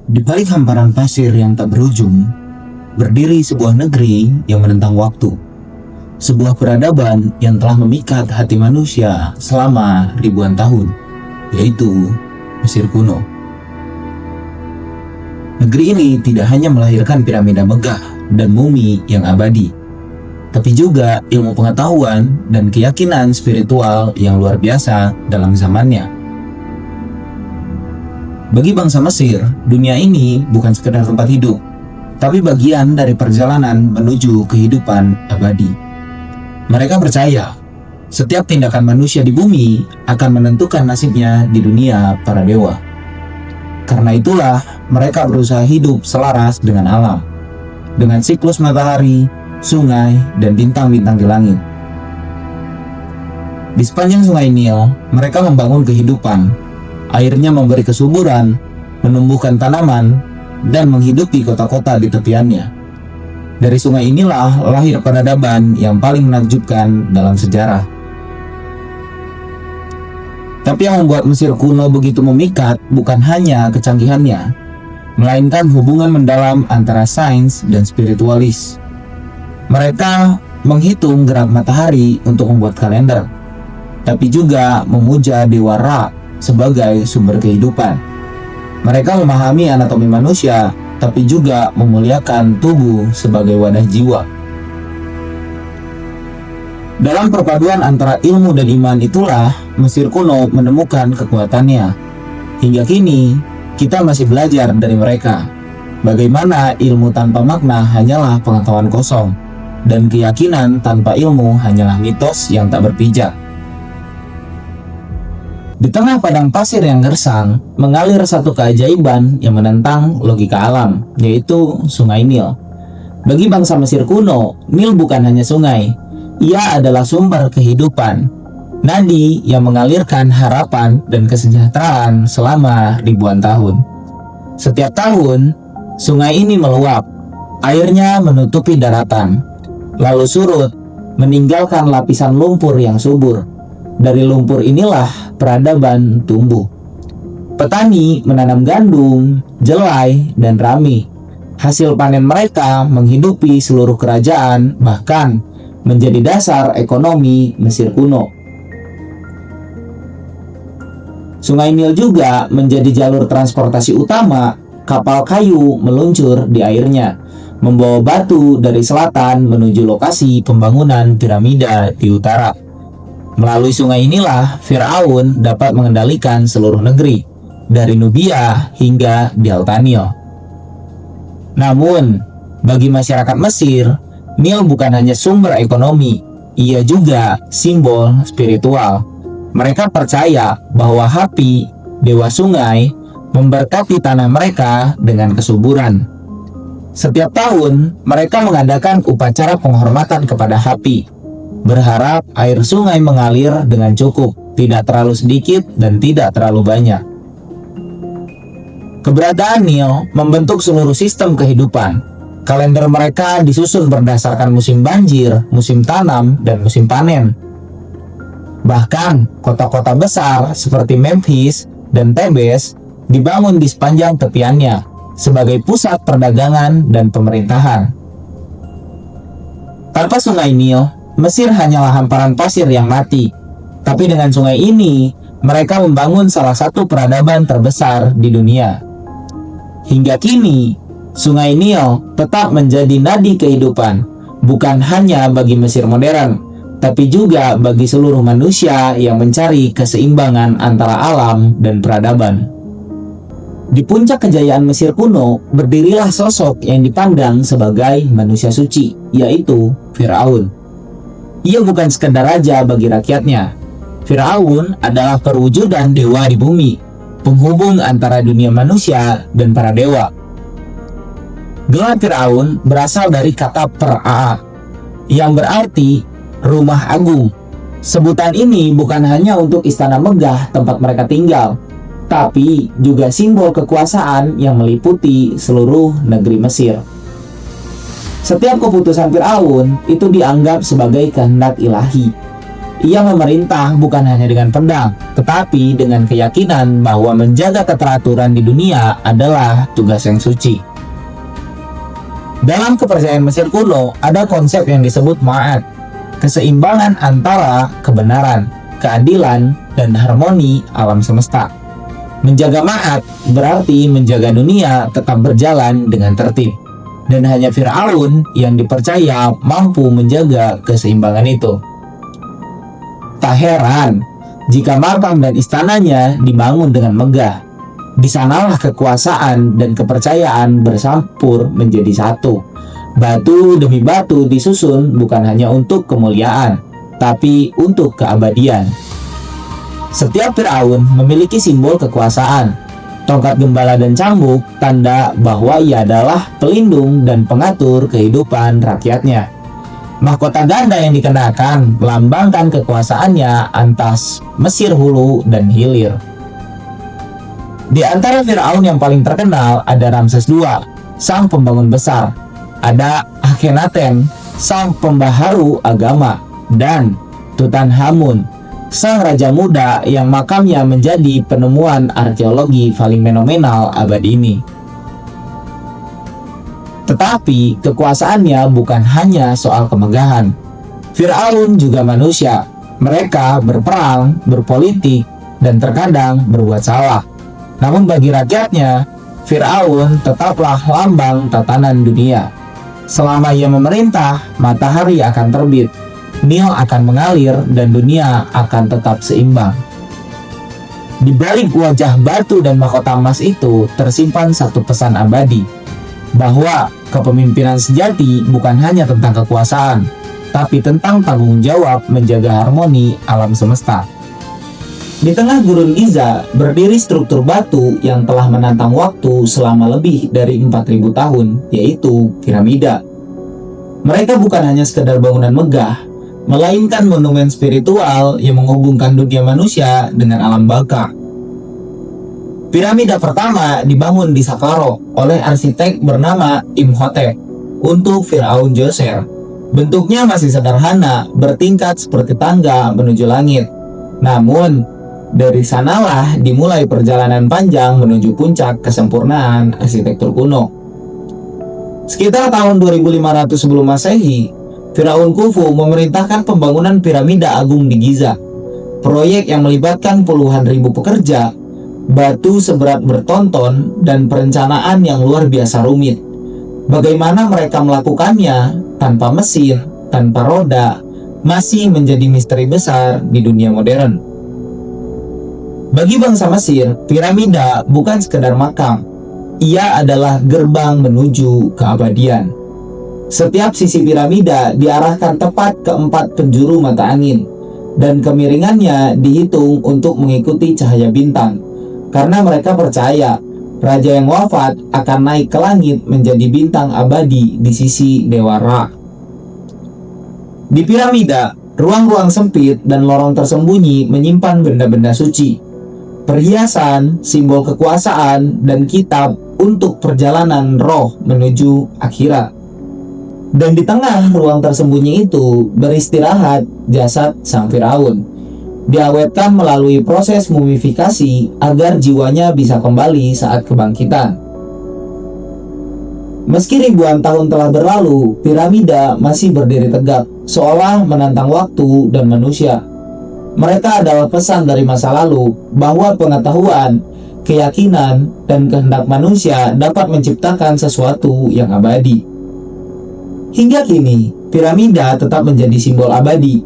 Di balik hamparan pasir yang tak berujung, berdiri sebuah negeri yang menentang waktu. Sebuah peradaban yang telah memikat hati manusia selama ribuan tahun, yaitu Mesir kuno. Negeri ini tidak hanya melahirkan piramida megah dan mumi yang abadi, tapi juga ilmu pengetahuan dan keyakinan spiritual yang luar biasa dalam zamannya. Bagi bangsa Mesir, dunia ini bukan sekedar tempat hidup, tapi bagian dari perjalanan menuju kehidupan abadi. Mereka percaya, setiap tindakan manusia di bumi akan menentukan nasibnya di dunia para dewa. Karena itulah, mereka berusaha hidup selaras dengan alam, dengan siklus matahari, sungai, dan bintang-bintang di langit. Di sepanjang sungai Nil, mereka membangun kehidupan. Airnya memberi kesuburan, menumbuhkan tanaman, dan menghidupi kota-kota di tepiannya. Dari sungai inilah lahir peradaban yang paling menakjubkan dalam sejarah. Tapi yang membuat Mesir kuno begitu memikat bukan hanya kecanggihannya, melainkan hubungan mendalam antara sains dan spiritualis. Mereka menghitung gerak matahari untuk membuat kalender, tapi juga memuja Dewa Ra sebagai sumber kehidupan. Mereka memahami anatomi manusia, tapi juga memuliakan tubuh sebagai wadah jiwa. Dalam perpaduan antara ilmu dan iman itulah Mesir kuno menemukan kekuatannya. Hingga kini, kita masih belajar dari mereka. Bagaimana ilmu tanpa makna hanyalah pengetahuan kosong, dan keyakinan tanpa ilmu hanyalah mitos yang tak berpijak. Di tengah padang pasir yang gersang, mengalir satu keajaiban yang menentang logika alam, yaitu Sungai Nil. Bagi bangsa Mesir kuno, Nil bukan hanya sungai, ia adalah sumber kehidupan, nadi yang mengalirkan harapan dan kesejahteraan selama ribuan tahun. Setiap tahun, sungai ini meluap, airnya menutupi daratan, lalu surut, meninggalkan lapisan lumpur yang subur. Dari lumpur inilah peradaban tumbuh. Petani menanam gandum, jelai, dan rami. Hasil panen mereka menghidupi seluruh kerajaan, bahkan menjadi dasar ekonomi Mesir kuno. Sungai Nil juga menjadi jalur transportasi utama. Kapal kayu meluncur di airnya, membawa batu dari selatan menuju lokasi pembangunan piramida di utara. Melalui sungai inilah Firaun dapat mengendalikan seluruh negeri, dari Nubia hingga Delta Nil. Namun, bagi masyarakat Mesir, Nil bukan hanya sumber ekonomi, ia juga simbol spiritual. Mereka percaya bahwa Hapi, dewa sungai, memberkati tanah mereka dengan kesuburan. Setiap tahun, mereka mengadakan upacara penghormatan kepada Hapi, berharap air sungai mengalir dengan cukup, tidak terlalu sedikit dan tidak terlalu banyak. Keberadaan Nil membentuk seluruh sistem kehidupan. Kalender mereka disusun berdasarkan musim banjir, musim tanam, dan musim panen. Bahkan, kota-kota besar seperti Memphis dan Thebes dibangun di sepanjang tepiannya sebagai pusat perdagangan dan pemerintahan. Tanpa sungai Nil, Mesir hanyalah hamparan pasir yang mati. Tapi dengan sungai ini, mereka membangun salah satu peradaban terbesar di dunia. Hingga kini, Sungai Nil tetap menjadi nadi kehidupan, bukan hanya bagi Mesir modern, tapi juga bagi seluruh manusia yang mencari keseimbangan antara alam dan peradaban. Di puncak kejayaan Mesir kuno, berdirilah sosok yang dipandang sebagai manusia suci, yaitu Firaun. Ia bukan sekedar raja bagi rakyatnya. Firaun adalah perwujudan dewa di bumi, penghubung antara dunia manusia dan para dewa. Gelar Firaun berasal dari kata Per'a, yang berarti rumah agung. Sebutan ini bukan hanya untuk istana megah tempat mereka tinggal, tapi juga simbol kekuasaan yang meliputi seluruh negeri Mesir. Setiap keputusan Firaun itu dianggap sebagai kehendak ilahi. Ia memerintah bukan hanya dengan pedang, tetapi dengan keyakinan bahwa menjaga keteraturan di dunia adalah tugas yang suci. Dalam kepercayaan Mesir kuno, ada konsep yang disebut ma'at, keseimbangan antara kebenaran, keadilan, dan harmoni alam semesta. Menjaga ma'at berarti menjaga dunia tetap berjalan dengan tertib, dan hanya Fir'aun yang dipercaya mampu menjaga keseimbangan itu. Tak heran jika makam dan istananya dibangun dengan megah. Di sanalah kekuasaan dan kepercayaan bersampur menjadi satu. Batu demi batu disusun bukan hanya untuk kemuliaan, tapi untuk keabadian. Setiap Firaun memiliki simbol kekuasaan. Tongkat gembala dan cambuk tanda bahwa ia adalah pelindung dan pengatur kehidupan rakyatnya. Mahkota ganda yang dikenakan melambangkan kekuasaannya atas Mesir hulu dan hilir. Di antara Firaun yang paling terkenal ada Ramses II, sang pembangun besar. Ada Akhenaten, sang pembaharu agama, dan Tutankhamun, sang raja muda yang makamnya menjadi penemuan arkeologi paling fenomenal abad ini. Tetapi kekuasaannya bukan hanya soal kemegahan. Fir'aun juga manusia. Mereka berperang, berpolitik, dan terkadang berbuat salah. Namun bagi rakyatnya, Fir'aun tetaplah lambang tatanan dunia. Selama ia memerintah, matahari akan terbit, Nil akan mengalir, dan dunia akan tetap seimbang. Di balik wajah batu dan mahkota emas itu tersimpan satu pesan abadi, bahwa kepemimpinan sejati bukan hanya tentang kekuasaan, tapi tentang tanggung jawab menjaga harmoni alam semesta. Di tengah gurun Giza berdiri struktur batu yang telah menantang waktu selama lebih dari 4.000 tahun, yaitu piramida. Mereka bukan hanya sekedar bangunan megah, melainkan monumen spiritual yang menghubungkan dunia manusia dengan alam baka. Piramida pertama dibangun di Saqqara oleh arsitek bernama Imhotep untuk Firaun Djoser. Bentuknya masih sederhana, bertingkat seperti tangga menuju langit. Namun, dari sanalah dimulai perjalanan panjang menuju puncak kesempurnaan arsitektur kuno. Sekitar tahun 2500 sebelum Masehi, Firaun Khufu memerintahkan pembangunan piramida agung di Giza. Proyek yang melibatkan puluhan ribu pekerja, batu seberat bertonton, dan perencanaan yang luar biasa rumit. Bagaimana mereka melakukannya tanpa mesin, tanpa roda, masih menjadi misteri besar di dunia modern. Bagi bangsa Mesir, piramida bukan sekedar makam. Ia adalah gerbang menuju keabadian. Setiap sisi piramida diarahkan tepat ke 4 penjuru mata angin, dan kemiringannya dihitung untuk mengikuti cahaya bintang. Karena mereka percaya raja yang wafat akan naik ke langit menjadi bintang abadi di sisi Dewa Ra. Di piramida, ruang-ruang sempit dan lorong tersembunyi menyimpan benda-benda suci, perhiasan, simbol kekuasaan, dan kitab untuk perjalanan roh menuju akhirat. Dan di tengah ruang tersembunyi itu beristirahat jasad sang Firaun. Diawetkan melalui proses mumifikasi agar jiwanya bisa kembali saat kebangkitan. Meski ribuan tahun telah berlalu, piramida masih berdiri tegak, seolah menantang waktu dan manusia. Mereka adalah pesan dari masa lalu bahwa pengetahuan, keyakinan, dan kehendak manusia dapat menciptakan sesuatu yang abadi. Hingga kini, piramida tetap menjadi simbol abadi.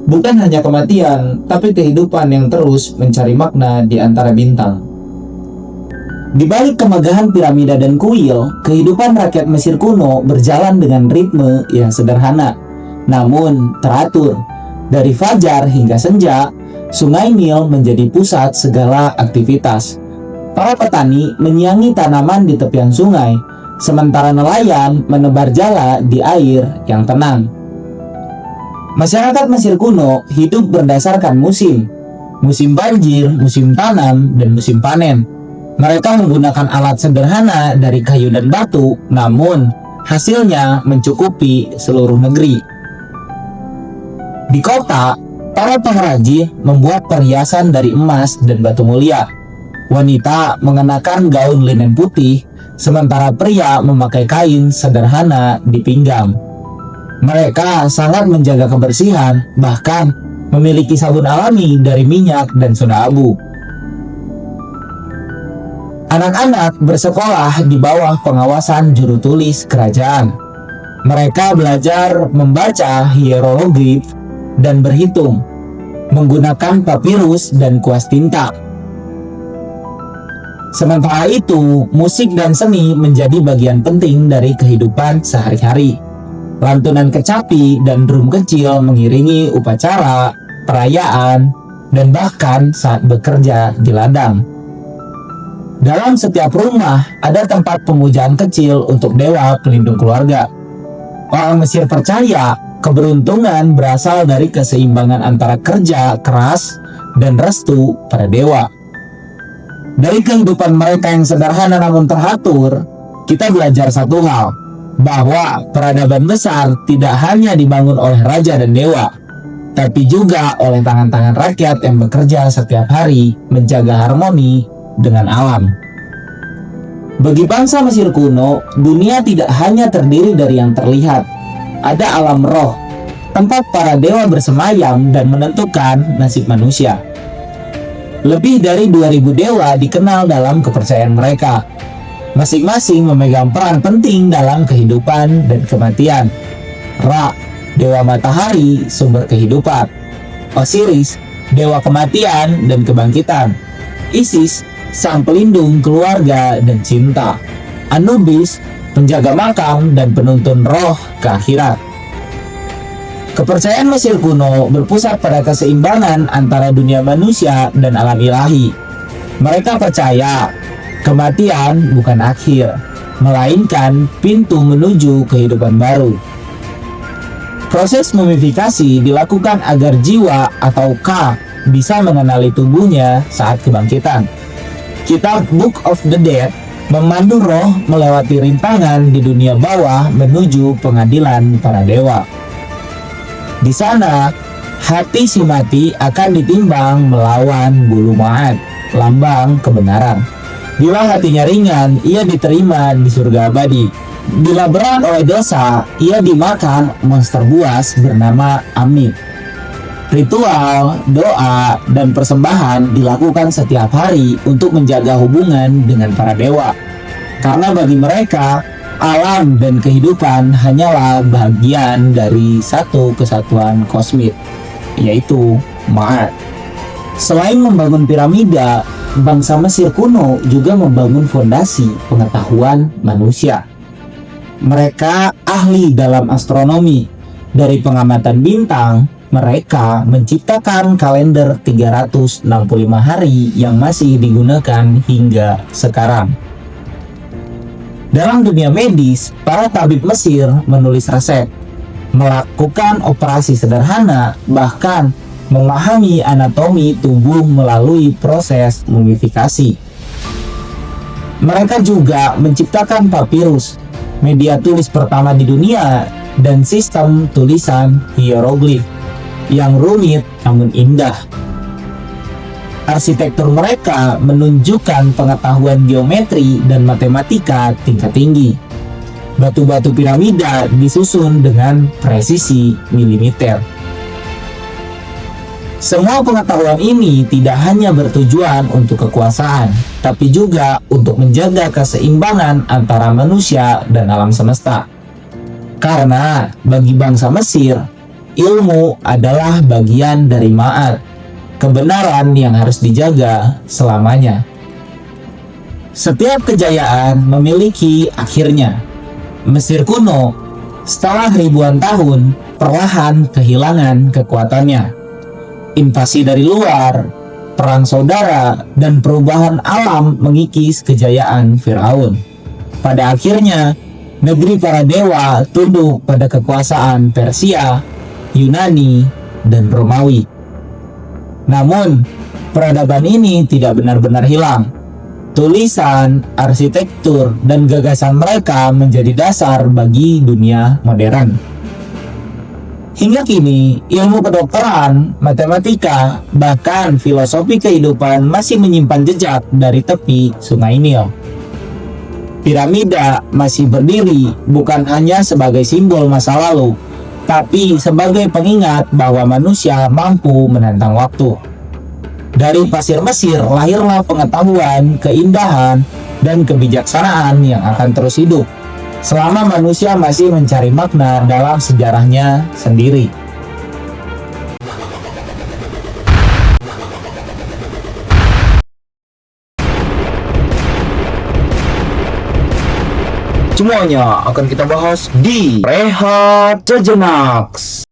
Bukan hanya kematian, tapi kehidupan yang terus mencari makna di antara bintang. Di balik kemegahan piramida dan kuil, kehidupan rakyat Mesir kuno berjalan dengan ritme yang sederhana, namun teratur. Dari fajar hingga senja, Sungai Nil menjadi pusat segala aktivitas. Para petani menyiangi tanaman di tepian sungai, sementara nelayan menebar jala di air yang tenang. Masyarakat Mesir kuno hidup berdasarkan musim banjir, musim tanam, dan musim panen. Mereka menggunakan alat sederhana dari kayu dan batu, namun hasilnya mencukupi seluruh negeri. Di kota, Para pengrajin membuat perhiasan dari emas dan batu mulia. Wanita mengenakan gaun linen putih, sementara pria memakai kain sederhana di pinggang. Mereka sangat menjaga kebersihan, bahkan memiliki sabun alami dari minyak dan soda abu. Anak-anak bersekolah di bawah pengawasan juru tulis kerajaan. Mereka belajar membaca hieroglif dan berhitung menggunakan papirus dan kuas tinta. Sementara itu, musik dan seni menjadi bagian penting dari kehidupan sehari-hari. Lantunan kecapi dan drum kecil mengiringi upacara, perayaan, dan bahkan saat bekerja di ladang. Dalam setiap rumah ada tempat pemujaan kecil untuk dewa pelindung keluarga. Orang Mesir percaya keberuntungan berasal dari keseimbangan antara kerja keras dan restu pada dewa. Dari kehidupan mereka yang sederhana namun teratur, kita belajar satu hal, bahwa peradaban besar tidak hanya dibangun oleh raja dan dewa, tapi juga oleh tangan-tangan rakyat yang bekerja setiap hari menjaga harmoni dengan alam. Bagi bangsa Mesir kuno, dunia tidak hanya terdiri dari yang terlihat. Ada alam roh, tempat para dewa bersemayam dan menentukan nasib manusia. Lebih dari 2000 dewa dikenal dalam kepercayaan mereka. Masing-masing memegang peran penting dalam kehidupan dan kematian. Ra, dewa matahari, sumber kehidupan. Osiris, dewa kematian dan kebangkitan. Isis, sang pelindung keluarga dan cinta. Anubis, penjaga makam dan penuntun roh ke akhirat. Kepercayaan Mesir kuno berpusat pada keseimbangan antara dunia manusia dan alam ilahi. Mereka percaya kematian bukan akhir, melainkan pintu menuju kehidupan baru. Proses mumifikasi dilakukan agar jiwa atau Ka bisa mengenali tubuhnya saat kebangkitan. Kitab Book of the Dead memandu roh melewati rintangan di dunia bawah menuju pengadilan para dewa. Di sana, hati si mati akan ditimbang melawan bulu Ma'ad, lambang kebenaran. Bila hatinya ringan, ia diterima di surga abadi. Bila berat oleh dosa, ia dimakan monster buas bernama Amit. Ritual, doa, dan persembahan dilakukan setiap hari untuk menjaga hubungan dengan para dewa. Karena bagi mereka, alam dan kehidupan hanyalah bagian dari satu kesatuan kosmik, yaitu Ma'at. Selain membangun piramida, bangsa Mesir kuno juga membangun fondasi pengetahuan manusia. Mereka ahli dalam astronomi. Dari pengamatan bintang, mereka menciptakan kalender 365 hari yang masih digunakan hingga sekarang. Dalam dunia medis, para tabib Mesir menulis resep, melakukan operasi sederhana, bahkan memahami anatomi tubuh melalui proses mumifikasi. Mereka juga menciptakan papirus, media tulis pertama di dunia, dan sistem tulisan hieroglif yang rumit namun indah. Arsitektur mereka menunjukkan pengetahuan geometri dan matematika tingkat tinggi. Batu-batu piramida disusun dengan presisi milimeter. Semua pengetahuan ini tidak hanya bertujuan untuk kekuasaan, tapi juga untuk menjaga keseimbangan antara manusia dan alam semesta. Karena bagi bangsa Mesir, ilmu adalah bagian dari Ma'at, kebenaran yang harus dijaga selamanya. Setiap kejayaan memiliki akhirnya. Mesir kuno, setelah ribuan tahun, perlahan kehilangan kekuatannya. Invasi dari luar, perang saudara, dan perubahan alam mengikis kejayaan Firaun. Pada akhirnya, negeri para dewa tunduk pada kekuasaan Persia, Yunani, dan Romawi. Namun, peradaban ini tidak benar-benar hilang. Tulisan, arsitektur, dan gagasan mereka menjadi dasar bagi dunia modern. Hingga kini, ilmu kedokteran, matematika, bahkan filosofi kehidupan masih menyimpan jejak dari tepi Sungai Nil. Piramida masih berdiri bukan hanya sebagai simbol masa lalu, tapi sebagai pengingat bahwa manusia mampu menantang waktu. Dari pasir Mesir lahirlah pengetahuan, keindahan, dan kebijaksanaan yang akan terus hidup selama manusia masih mencari makna dalam sejarahnya sendiri. Semuanya akan kita bahas di Rehat Sejenak.